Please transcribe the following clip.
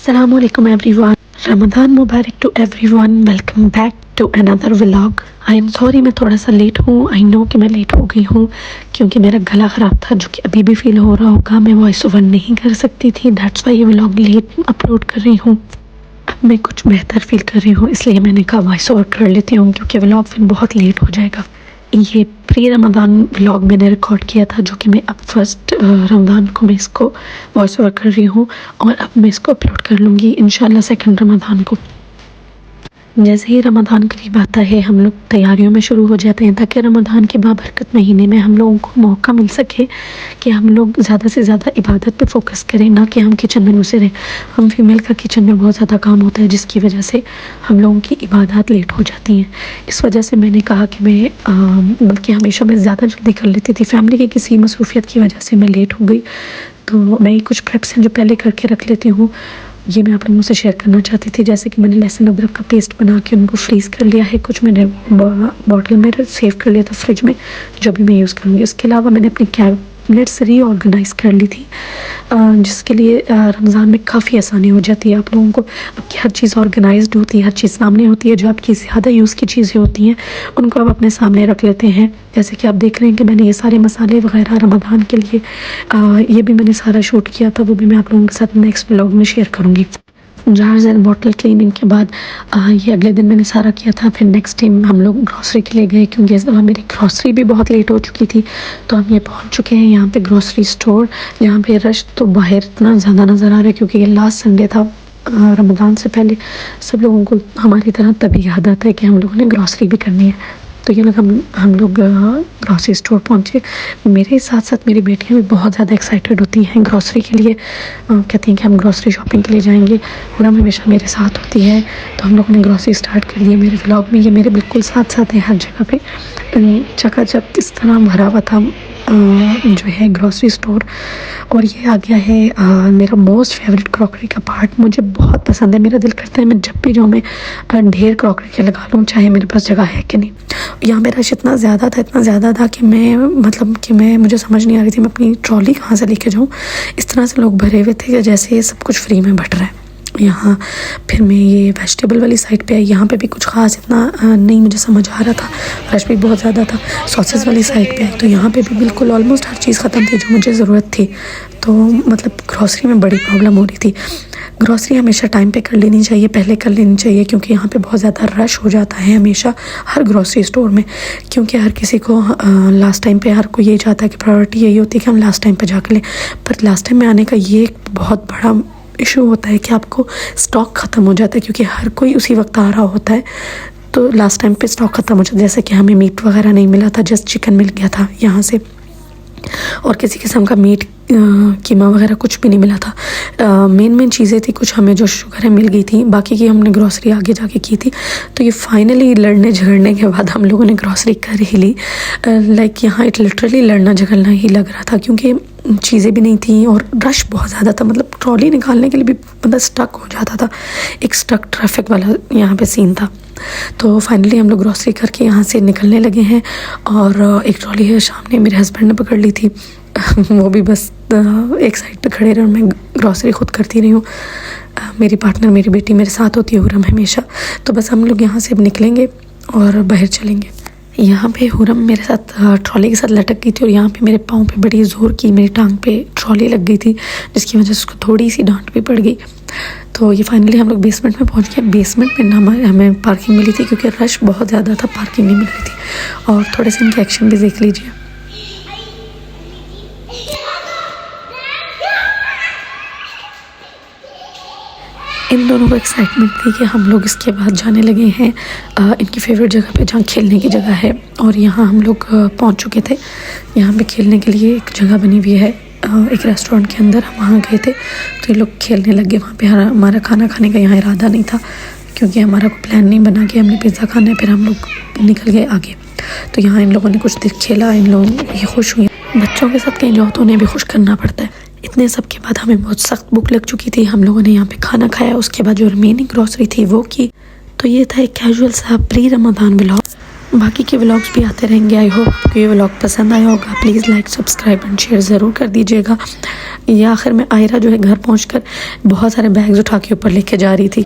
Assalamualaikum everyone. Ramadan Mubarak to everyone. Welcome back to another vlog. I am sorry मैं थोड़ा सा late हूँ. I know कि मैं लेट हो गई हूँ क्योंकि मेरा गला ख़राब था जो कि अभी भी फील हो रहा होगा. मैं वॉइस ओवर नहीं कर सकती थी. That's why ये व्लॉग लेट अपलोड कर रही हूँ. अब मैं कुछ बेहतर फील कर रही हूँ इसलिए मैंने कहा वॉइस ओवर कर लेती हूँ क्योंकि व्लॉग फिर बहुत लेट हो जाएगा. ये प्री रमज़ान व्लॉग मैंने रिकॉर्ड किया था जो कि मैं अब फर्स्ट रमज़ान को मैं इसको वॉइस ओवर कर रही हूँ और अब मैं इसको अपलोड कर लूँगी इंशाल्लाह सेकंड रमज़ान को. जैसे ही रमज़ान करीब आता है हम लोग तैयारियों में शुरू हो जाते हैं ताकि रमज़ान के बाबरकत महीने में हम लोगों को मौका मिल सके कि हम लोग ज़्यादा से ज़्यादा इबादत पे फोकस करें, ना कि हम किचन में घुसे रहें. हम फीमेल का किचन में बहुत ज़्यादा काम होता है जिसकी वजह से हम लोगों की इबादत लेट हो जाती हैं. इस वजह से मैंने कहा कि मैं बल्कि हमेशा मैं ज़्यादा जल्दी कर लेती थी. फैमिली की किसी मसरूफियत की वजह से मैं लेट हो गई तो मैं कुछ प्रेप्स हैं जो पहले करके रख लेती हूँ. ये मैं आप लोगों से शेयर करना चाहती थी. जैसे कि मैंने लहसुन अदरक का पेस्ट बना के उनको फ्रीज़ कर लिया है. कुछ मैंने बॉटल में सेव कर लिया था फ्रिज में जो भी मैं यूज़ करूँगी. उसके अलावा मैंने अपनी कैबिनेट्स रीऑर्गेनाइज़ कर ली थी जिसके लिए रमज़ान में काफ़ी आसानी हो जाती है आप लोगों को. आपकी हर चीज़ ऑर्गेनाइज्ड होती है, हर चीज़ सामने होती है. जो आपकी ज़्यादा यूज़ की चीज़ें होती हैं उनको आप अपने सामने रख लेते हैं. जैसे कि आप देख रहे हैं कि मैंने ये सारे मसाले वगैरह रमज़ान के लिए ये भी मैंने सारा शूट किया था. वो भी मैं आप लोगों के साथ नेक्स्ट व्लॉग में शेयर करूँगी. जार्स एंड बॉटल क्लीनिंग के बाद ये अगले दिन मैंने सारा किया था. फिर नेक्स्ट टाइम हम लोग ग्रॉसरी के लिए गए क्योंकि इस दफ़ा मेरी ग्रॉसरी भी बहुत लेट हो चुकी थी. तो हम ये पहुंच चुके हैं यहाँ पे ग्रॉसरी स्टोर जहाँ पे रश तो बाहर इतना ज़्यादा नज़र आ रहा है क्योंकि ये लास्ट संडे था रमज़ान से पहले. सब लोगों को हमारी तरह तभी याद आता है कि हम लोगों ने ग्रॉसरी भी करनी है. तो ये लोग हम लोग ग्रॉसरी स्टोर पहुँचे. मेरे साथ साथ मेरी बेटियाँ भी बहुत ज़्यादा एक्साइटेड होती हैं ग्रॉसरी के लिए. कहती हैं कि हम ग्रॉसरी शॉपिंग के लिए जाएंगे. पूरा हमेशा मेरे साथ होती है तो हम लोगों ने ग्रॉसरी स्टार्ट कर दी है. मेरे व्लॉग में ये मेरे बिल्कुल साथ साथ है हर जगह पे. चकाचक इस तरह भरा हुआ था जो है ग्रॉसरी स्टोर. और ये आ गया है मेरा मोस्ट फेवरेट क्रॉकरी का पार्ट. मुझे बहुत पसंद है. मेरा दिल करता है मैं जब भी जाऊँ मैं ढेर क्रॉकरी के लगा लूँ चाहे मेरे पास जगह है कि नहीं. यहाँ मेरा रश इतना ज़्यादा था कि मैं मुझे समझ नहीं आ रही थी मैं अपनी ट्रॉली कहाँ से लेके जाऊँ. इस तरह से लोग भरे हुए थे कि जैसे ये सब कुछ फ्री में बट रहा है यहाँ. फिर मैं ये वेजिटेबल वाली साइड पे आई. यहाँ पे भी कुछ ख़ास इतना नहीं मुझे समझ आ रहा था. रश भी बहुत ज़्यादा था. सॉसेस वाली साइड पे आई तो यहाँ पे भी बिल्कुल ऑलमोस्ट हर चीज़ ख़त्म थी जो मुझे ज़रूरत थी. तो मतलब ग्रॉसरी में बड़ी प्रॉब्लम हो रही थी. ग्रॉसरी हमेशा टाइम पे कर लेनी चाहिए, पहले कर लेनी चाहिए क्योंकि यहाँ पे बहुत ज़्यादा रश हो जाता है हमेशा हर ग्रॉसरी स्टोर में. क्योंकि हर किसी को लास्ट टाइम पे हर कोई यही चाहता है कि प्रायोरिटी यही होती है कि हम लास्ट टाइम पे जाकर लें. पर लास्ट टाइम में आने का ये एक बहुत बड़ा इशू होता है कि आपको स्टॉक ख़त्म हो जाता है क्योंकि हर कोई उसी वक्त आ रहा होता है. तो लास्ट टाइम पे स्टॉक ख़त्म हो जाता है. जैसे कि हमें मीट वगैरह नहीं मिला था, जस्ट चिकन मिल गया था यहाँ से और किसी किस्म का मीट कीमा वगैरह कुछ भी नहीं मिला था. मेन चीज़ें थी कुछ हमें जो शुगर है मिल गई थी. बाकी की हमने ग्रॉसरी आगे जाके की थी. तो ये फाइनली लड़ने झगड़ने के बाद हम लोगों ने ग्रॉसरी कर ही ली. लाइक यहाँ इट लिटरली लड़ना झगड़ना ही लग रहा था क्योंकि चीज़ें भी नहीं थी और रश बहुत ज़्यादा था. मतलब ट्रॉली निकालने के लिए भी मतलब स्टक हो जाता था. एक स्टक ट्रैफिक वाला यहाँ पे सीन था. तो फाइनली हम लोग ग्रॉसरी करके यहाँ से निकलने लगे हैं. और एक ट्रॉली है सामने मेरे हस्बैंड ने पकड़ ली थी. वो भी बस एक साइड पे खड़े रहे और मैं ग्रॉसरी खुद करती रही हूँ. मेरी पार्टनर मेरी बेटी मेरे साथ होती है हुरम हमेशा. तो बस हम लोग यहाँ से अब निकलेंगे और बाहर चलेंगे. यहाँ पे हुरम मेरे साथ ट्रॉली के साथ लटक गई थी और यहाँ पे मेरे पाँव पे बड़ी ज़ोर की मेरी टांग पे ट्रॉली लग गई थी जिसकी वजह से उसको थोड़ी सी डांट भी पड़ गई. तो ये फाइनली हम लोग बेसमेंट में पहुँच गए. बेसमेंट में हमें पार्किंग मिली थी क्योंकि रश बहुत ज़्यादा था, पार्किंग नहीं मिल रही थी. और थोड़े से इनके एक्शन भी देख लीजिए. इन दोनों को एक्साइटमेंट थी कि हम लोग इसके बाद जाने लगे हैं इनकी फेवरेट जगह पे जहाँ खेलने की जगह है. और यहाँ हम लोग पहुँच चुके थे. यहाँ पे खेलने के लिए एक जगह बनी हुई है एक रेस्टोरेंट के अंदर. हम वहाँ गए थे तो ये लोग खेलने लगे वहाँ पे. हमारा खाना खाने का यहाँ इरादा नहीं था क्योंकि हमारा कोई प्लान नहीं बना कि हमने पिज़्ज़ा खाना है. फिर हम लोग निकल गए आगे. तो यहाँ इन लोगों ने कुछ देर खेला. इन लोग ये खुश हुए. बच्चों के साथ कहीं जाओ तो उन्हें भी खुश करना पड़ता है. इतने सब के बाद हमें बहुत सख्त भूख लग चुकी थी. हम लोगों ने यहाँ पे खाना खाया. उसके बाद जो रिमेनिंग ग्रॉसरी थी वो की. तो ये था एक कैजुअल सा प्री रमज़ान व्लॉग. बाकी के व्लॉग्स भी आते रहेंगे। आई होप आपको ये व्लॉग पसंद आया होगा। Please like subscribe and share ज़रूर कर दीजिएगा। ये आखिर में आयरा जो है घर पहुंचकर बहुत सारे बैग्स उठा के ऊपर लेके जा रही थी।